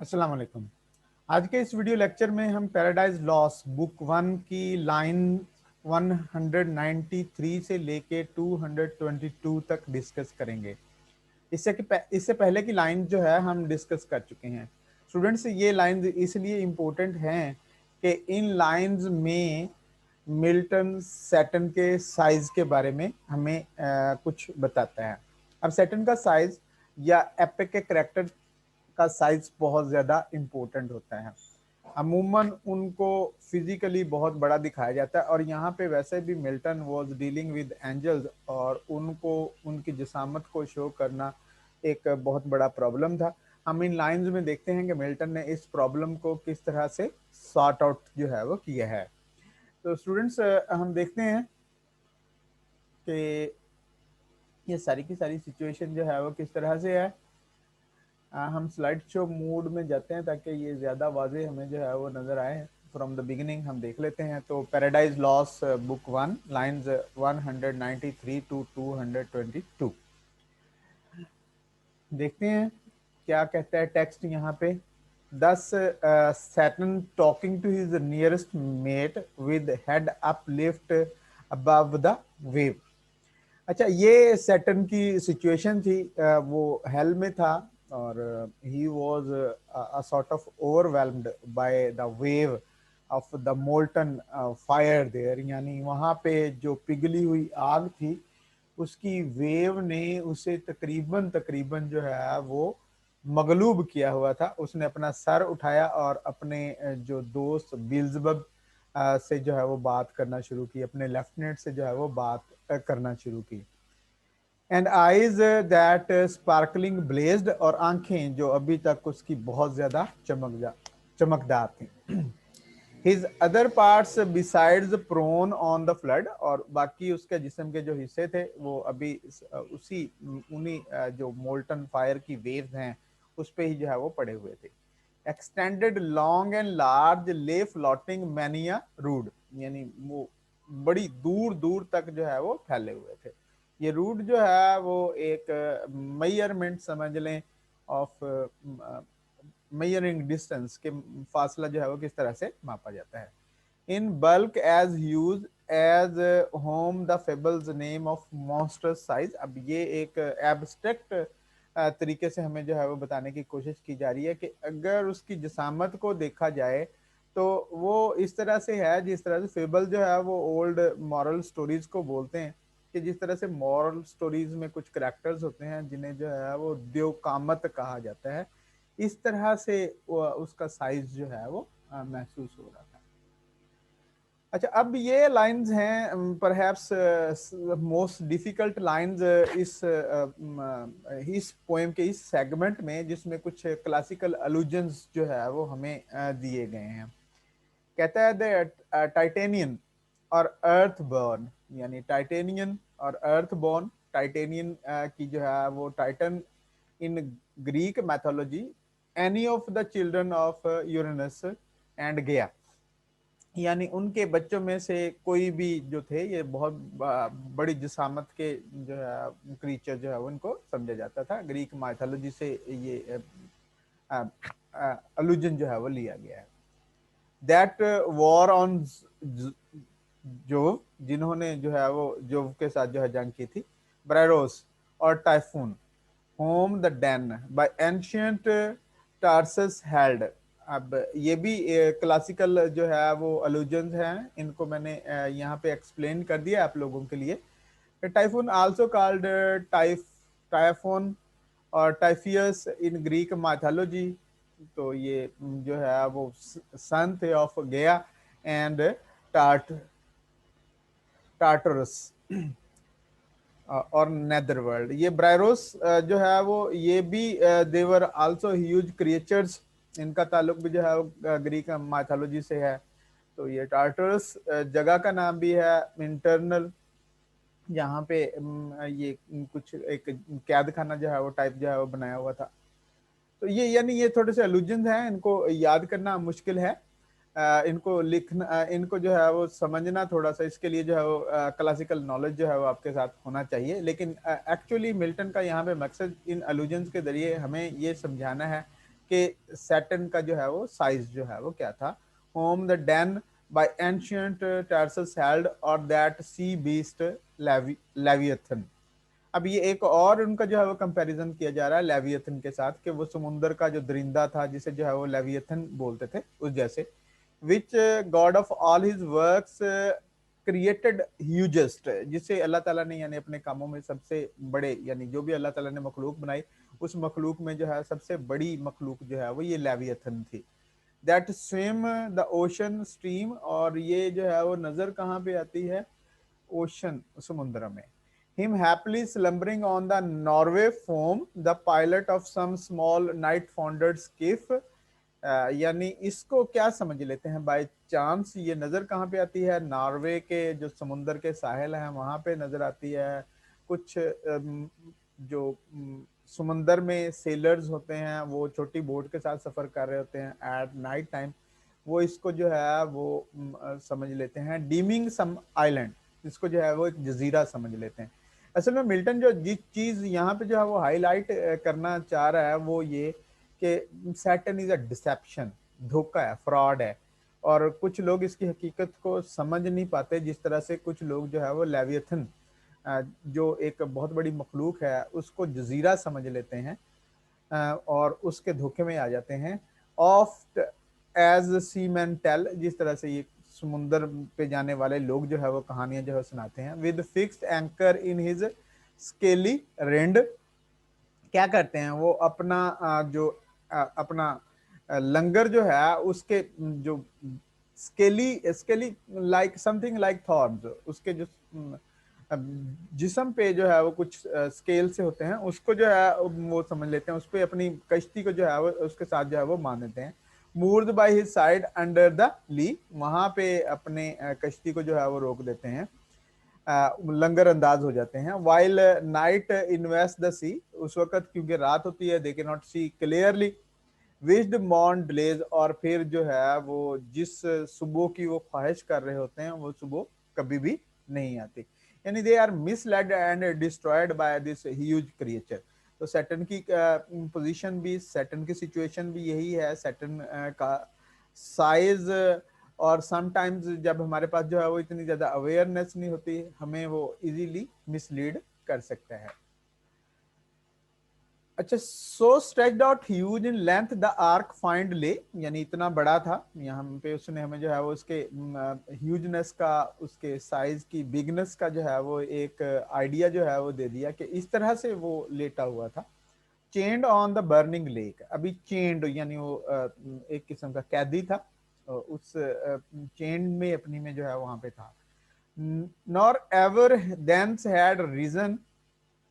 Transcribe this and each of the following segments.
अस्सलाम वालेकुम। आज के इस वीडियो लेक्चर में हम पैराडाइज लॉस्ट बुक वन की लाइन 193 से लेके 222 तक डिस्कस करेंगे। इससे पहले की लाइन जो है हम डिस्कस कर चुके हैं। स्टूडेंट्स, ये लाइन इसलिए इम्पोर्टेंट हैं कि इन लाइंस में मिल्टन सैटन के साइज के बारे में हमें कुछ बताता है। अब सैटन का साइज या एपिक के करेक्टर का साइज बहुत ज्यादा इम्पोर्टेंट होता है। अमूमन उनको फिजिकली बहुत बड़ा दिखाया जाता है और यहाँ पे वैसे भी Milton was dealing with angels और उनको उनकी जिसामत को शो करना एक बहुत बड़ा प्रॉब्लम था। हम इन लाइंस में देखते हैं कि मिल्टन ने इस प्रॉब्लम को किस तरह से सॉर्ट आउट जो है वो किया है। तो स्टूडेंट्स, हम देखते हैं कि ये सारी की सारी सिचुएशन जो है वो किस तरह से है। हम स्लाइड शो मोड में जाते हैं ताकि ये ज्यादा वाजे हमें जो है वो नजर आए। फ्रॉम द बिगिनिंग हम देख लेते हैं। तो paradise lost book one lines 193 to 222 देखते हैं क्या कहता है टेक्स्ट यहाँ पे। Thus Satan talking to his nearest mate with head uplift above the wave. अच्छा, ये सैटर्न की सिचुएशन थी। वो हेल में था और he was a sort of overwhelmed by the wave of the molten fire there, यानी वहां पे जो पिघली हुई आग थी उसकी वेव ने उसे तकरीबन तकरीबन जो है वो मगलूब किया हुआ था। उसने अपना सर उठाया और अपने जो दोस्त बिल्जबब से जो है वो बात करना शुरू की, अपने लेफ्टिनेंट से जो है वो बात करना शुरू की। एंड आईज दैट स्पार्कलिंग ब्लेज्ड, और आंखें जो अभी तक उसकी बहुत ज्यादा चमकदार थी। His other parts besides prone on the flood, और बाकी उसके जिस्म के जो हिस्से थे वो अभी उसी उन्हीं जो मोल्टन फायर की वेव्स हैं उस पे ही जो है वो पड़े हुए थे। एक्सटेंडेड लॉन्ग एंड लार्ज ले फ्लोटिंग मैनिया रूड, यानी वो बड़ी दूर दूर तक जो है वो फैले हुए थे। ये रूट जो है वो एक मेजरमेंट समझ लें ऑफ मेजरिंग डिस्टेंस के फासला जो है वो किस तरह से मापा जाता है। In bulk as huge as whom the fables name of monster size. अब ये एक एब्स्ट्रैक्ट तरीके से हमें जो है वो बताने की कोशिश की जा रही है कि अगर उसकी जिसामत को देखा जाए तो वो इस तरह से है जिस तरह से फेबल जो है वो ओल्ड मॉरल स्टोरीज को बोलते हैं, कि जिस तरह से मॉरल स्टोरीज में कुछ करेक्टर्स होते हैं जिन्हें जो है वो द्योकामत कहा जाता है, इस तरह से उसका साइज जो है वो महसूस हो रहा था। अच्छा, अब ये लाइंस हैं परहैप्स मोस्ट डिफिकल्ट लाइंस इस पोएम के इस सेगमेंट में, जिसमें कुछ क्लासिकल अलूजन्स जो है वो हमें दिए गए हैं। कहता है द टाइटेनियन और अर्थ बॉर्न, यानी टाइटेनियन और अर्थ बॉर्न। टाइटेनियन की जो है वो Titan in Greek mythology, any of the children of Uranus and Gaia, यानी उनके बच्चों में से कोई भी जो थे ये बहुत बड़ी जिसामत के जो है क्रीचर जो है उनको समझा जाता था। ग्रीक माइथोलॉजी से ये अलूजन जो है वो लिया गया है। दैट वॉर ऑन जोव, जिन्होंने जो है वो जोव के साथ जो है जंग की थी। ब्रायरोस और Typhon whom the den by ancient Tarsus held. अब ये भी क्लासिकल जो है वो अलूजन्स हैं, इनको मैंने यहाँ पे एक्सप्लेन कर दिया आप लोगों के लिए। टाइफून आल्सो कॉल्ड टाइफोन और टाइफियस इन ग्रीक माइथोलॉजी, तो ये जो है वो सन थे ऑफ गया एंड टार्ट टार्टरस और नेदरवर्ल्ड। ये ब्रायरोस जो है वो ये भी देवर आल्सो ह्यूज क्रिएचर्स, इनका ताल्लुक भी जो है ग्रीक माइथोलॉजी से है। तो ये टार्टरस जगह का नाम भी है, इंटरनल, यहाँ पे ये कुछ एक कैद खाना जो है वो टाइप जो है वो बनाया हुआ था। तो ये यानी ये थोड़े से अलूजन हैं, इनको याद करना मुश्किल है। इनको लिखना, इनको जो है वो समझना थोड़ा सा, इसके लिए जो है वो क्लासिकल नॉलेज जो है वो आपके साथ होना चाहिए। लेकिन एक्चुअली मिल्टन का यहाँ पे मकसद इन अलूजन्स के जरिए हमें ये समझाना है कि सैटर्न का जो है वो साइज जो है वो क्या था। Whom the den by ancient Tarsus held और दैट सी बीस्ट लेवियथन। अब ये एक और उनका जो है वो कंपैरिजन किया जा रहा है लेवियथन के साथ कि वो समुंदर का जो दरिंदा था जिसे जो है वो लेवियथन बोलते थे उस जैसे, which God of all his works created hugest, जिसे अल्लाह ताला ने यानी अपने कामों में सबसे बड़े, यानी जो भी अल्लाह ताला ने मखलूक बनाई उस मखलूक में जो है सबसे बड़ी मखलूक जो है वो ये लेवियथन थी। That swim the ocean stream, और ये जो है वो नजर कहाँ पे आती है, ओशन समुद्र में। Him happily slumbering on the Norway foam, the pilot of some small night-foundered skiff। यानी इसको क्या समझ लेते हैं बाय चांस, ये नजर कहाँ पे आती है, नॉर्वे के जो समुंदर के साहिल हैं वहां पे नजर आती है। कुछ जो समुंदर में सेलर्स होते हैं वो छोटी बोट के साथ सफर कर रहे होते हैं एट नाइट टाइम, वो इसको जो है वो समझ लेते हैं डीमिंग सम आइलैंड, इसको जो है वो एक जजीरा समझ लेते हैं। असल में मिल्टन जो जिस चीज यहाँ पे जो है वो हाईलाइट करना चाह रहा है वो ये कि सैटर्न इज अ डिसेप्शन, धोखा है, फ्रॉड है, और कुछ लोग इसकी हकीकत को समझ नहीं पाते, जिस तरह से कुछ लोग जो है वो लेवियथन जो एक बहुत बड़ी मखलूक है उसको जजीरा समझ लेते हैं और उसके धोखे में आ जाते हैं। ऑफ्ट एज सी मैन टेल, जिस तरह से ये समुंदर पे जाने वाले लोग जो है वो कहानियां जो है सुनाते हैं। With fixed anchor in his scaly rind, क्या करते हैं वो अपना जो अपना लंगर जो है उसके जो scaly scaly like something like thorns, उसके जो जिस्म पे जो है वो कुछ स्केल से होते हैं उसको जो है वो समझ लेते हैं, उस पर अपनी कश्ती को जो है वो उसके साथ जो है वो मान देते हैं। Moored by his side under the lee, वहां पे अपने कश्ती को जो है वो रोक देते हैं, लंगर अंदाज हो जाते हैं। While night invest the sea, उस वक्त क्योंकि रात होती है, दे के not see clearly. Wished morn delays, और फिर जो है वो जिस सुबह की वो ख्वाहिश कर रहे होते हैं वो सुबह कभी भी नहीं आती, यानी they are misled and destroyed by this huge creature. तो सैटर्न की पोजीशन भी, सैटर्न की सिचुएशन भी यही है, सैटर्न का साइज, और समटाइम्स जब हमारे पास जो है वो इतनी ज्यादा अवेयरनेस नहीं होती हमें वो इजीली मिसलीड कर सकता है। अच्छा, so stretched out huge in length the arch fiend lay, यानी इतना बड़ा था यहाँ पे उसने हमें जो है वो उसके ह्यूजनेस का, उसके साइज की बिगनेस का जो है वो एक आइडिया जो है वो दे दिया कि इस तरह से वो लेटा हुआ था। चेंड ऑन द बर्निंग लेक, अभी चेंड यानी वो एक किस्म का कैदी था, उस चेन में अपनी में जो है वहां पे था। Nor ever thence had risen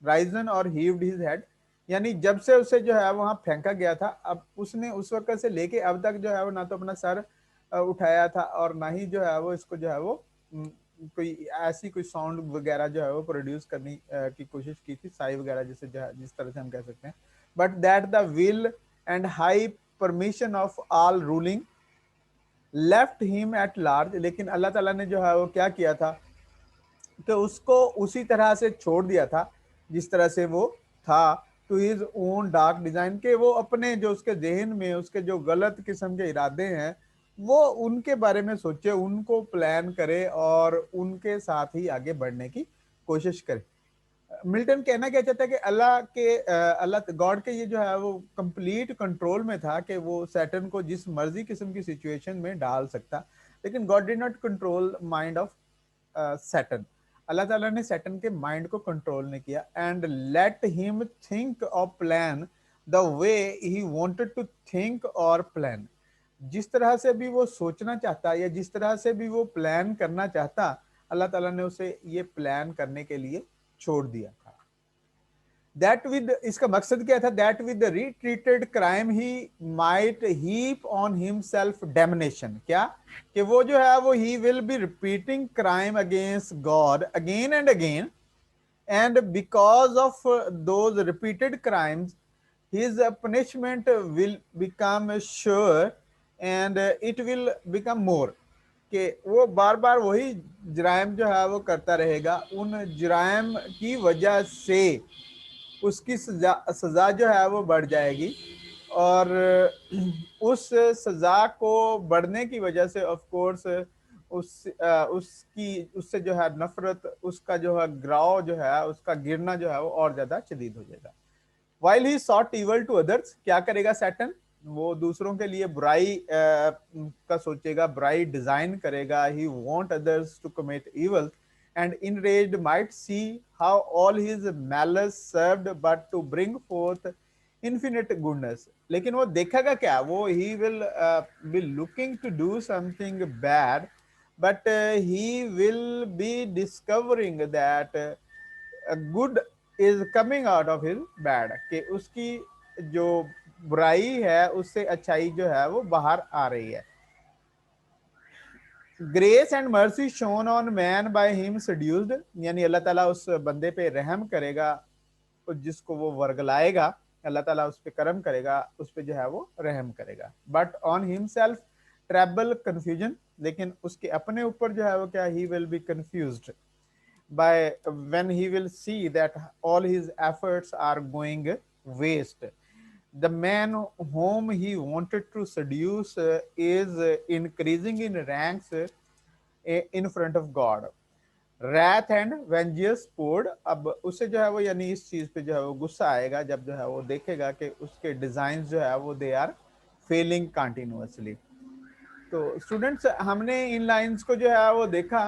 risen और हीव्ड हिज हेड, यानी जब से उसे जो है वहां फेंका गया था, अब उसने उस वक्त से लेके अब तक जो है वो ना तो अपना सर उठाया था और ना ही जो है वो इसको जो है वो कोई ऐसी कोई साउंड वगैरह जो है वो प्रोड्यूस करने की कोशिश की थी, साई वगैरह जिसे जिस तरह से हम कह सकते हैं। But that the will and high permission of all ruling left him at large, लेकिन अल्लाह ताला ने जो है वो क्या किया था कि उसको उसी तरह से छोड़ दिया था जिस तरह से वो था, to his own dark design, के वो अपने जो उसके जहन में उसके जो गलत किस्म के इरादे हैं वो उनके बारे में सोचे, उनको प्लान करे और उनके साथ ही आगे बढ़ने की कोशिश करे। मिल्टन कहना क्या चाहता है कि अल्लाह गॉड के ये जो है वो कंप्लीट कंट्रोल में था कि वो सैटर्न को जिस मर्जी किस्म की सिचुएशन में डाल सकता, लेकिन God did not control mind of Satan. अल्लाह ताला ने सैटर्न के माइंड को कंट्रोल नहीं किया, एंड लेट हिम थिंक और plan the way he wanted to think और प्लान, जिस तरह से भी वो सोचना चाहता या जिस तरह से भी वो प्लान करना चाहता, अल्लाह ताला ने उसे ये प्लान करने के लिए छोड़ दिया था। दैट विद, इसका मकसद क्या था, that with retreated crime he might heap on himself damnation, क्या कि वो जो है वो ही will B repeating crime against God again and again, and because of those repeated crimes his punishment will become sure and it will become more, कि वो बार बार वही जराइम जो है वो करता रहेगा, उन जराइम की वजह से उसकी सजा जो है वो बढ़ जाएगी और उस सजा को बढ़ने की वजह से ऑफ कोर्स उसकी उससे जो है नफरत, उसका जो है ग्राव जो है, उसका गिरना जो है वो और ज्यादा शदीद हो जाएगा। While he sought evil to others, क्या करेगा सैटन, वो दूसरों के लिए बुराई का सोचेगा, बुराई डिजाइन करेगा। He want others to commit evil and enraged might see how all his malice served but to bring forth infinite goodness। लेकिन वो देखेगा क्या, वो he will be looking to do something bad, but he will be discovering that good is coming out of his bad, कि उसकी जो बुराई है उससे अच्छाई जो है वो बाहर आ रही है। Grace and mercy shown on man by him seduced, यानी अल्लाह ताला उस बंदे पे रहम करेगा, जिसको वो वर्गलाएगा, अल्लाह ताला उस पे करम करेगा, उस पे जो है वो रहम करेगा। But on himself treble confusion, लेकिन उसके अपने ऊपर जो है वो क्या, he will be confused by when he will see that all his efforts are going waste. The man whom he wanted to seduce is increasing in ranks in front of God. Wrath and vengeance poured, अब उसे जो है वो यानी इस चीज पे जो है वो गुस्सा आएगा जब जो है वो देखेगा कि उसके डिजाइन जो है वो दे आर फेलिंग कंटिन्यूअसली। तो स्टूडेंट्स, हमने इन लाइंस को जो है वो देखा।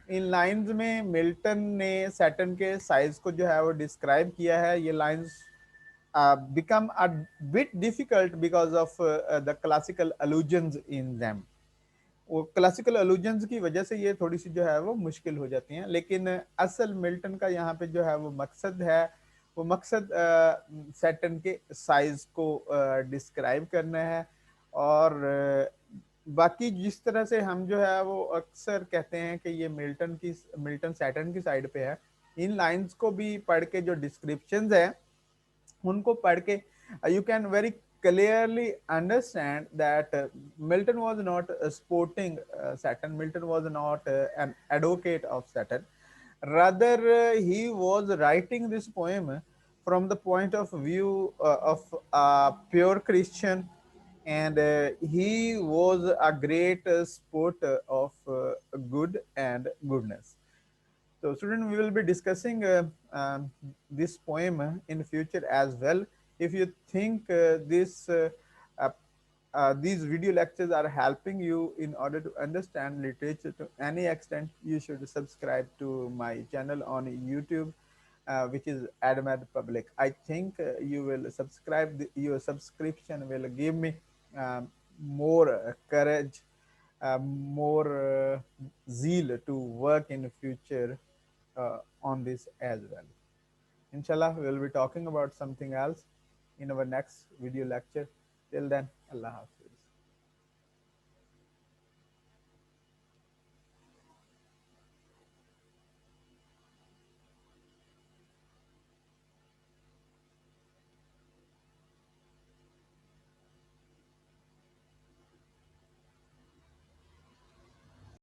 इन लाइंस में मिल्टन ने सैटर्न के साइज को जो है वो डिस्क्राइब किया है। ये lines become a bit difficult because of the classical allusions in them। वो क्लासिकल अलूजन्स की वजह से ये थोड़ी सी जो है वो मुश्किल हो जाती हैं, लेकिन असल मिल्टन का यहाँ पे जो है वो मकसद है, वो मकसद सैटर्न के साइज को डिस्क्राइब करना है। और बाकी जिस तरह से हम जो है वो अक्सर कहते हैं कि ये मिल्टन सैटर्न की साइड पे है, इन लाइंस को भी पढ़ के जो डिस्क्रिप्शंस है उनको पढ़ के you can very clearly understand that Milton was not supporting Saturn. Milton was not an advocate of Saturn. Rather, he was writing this poem from the point of view of a pure Christian, and he was a great supporter of good and goodness. So, student, we will be discussing this poem in future as well. If you think uh, these video lectures are helping you in order to understand literature to any extent, you should subscribe to my channel on YouTube, which is AdMed Public. I think you will subscribe. Your subscription will give me more courage, more zeal to work in the future on this as well. Inshallah, we will be talking about something else in our next video lecture. Till then, Allah Hafiz.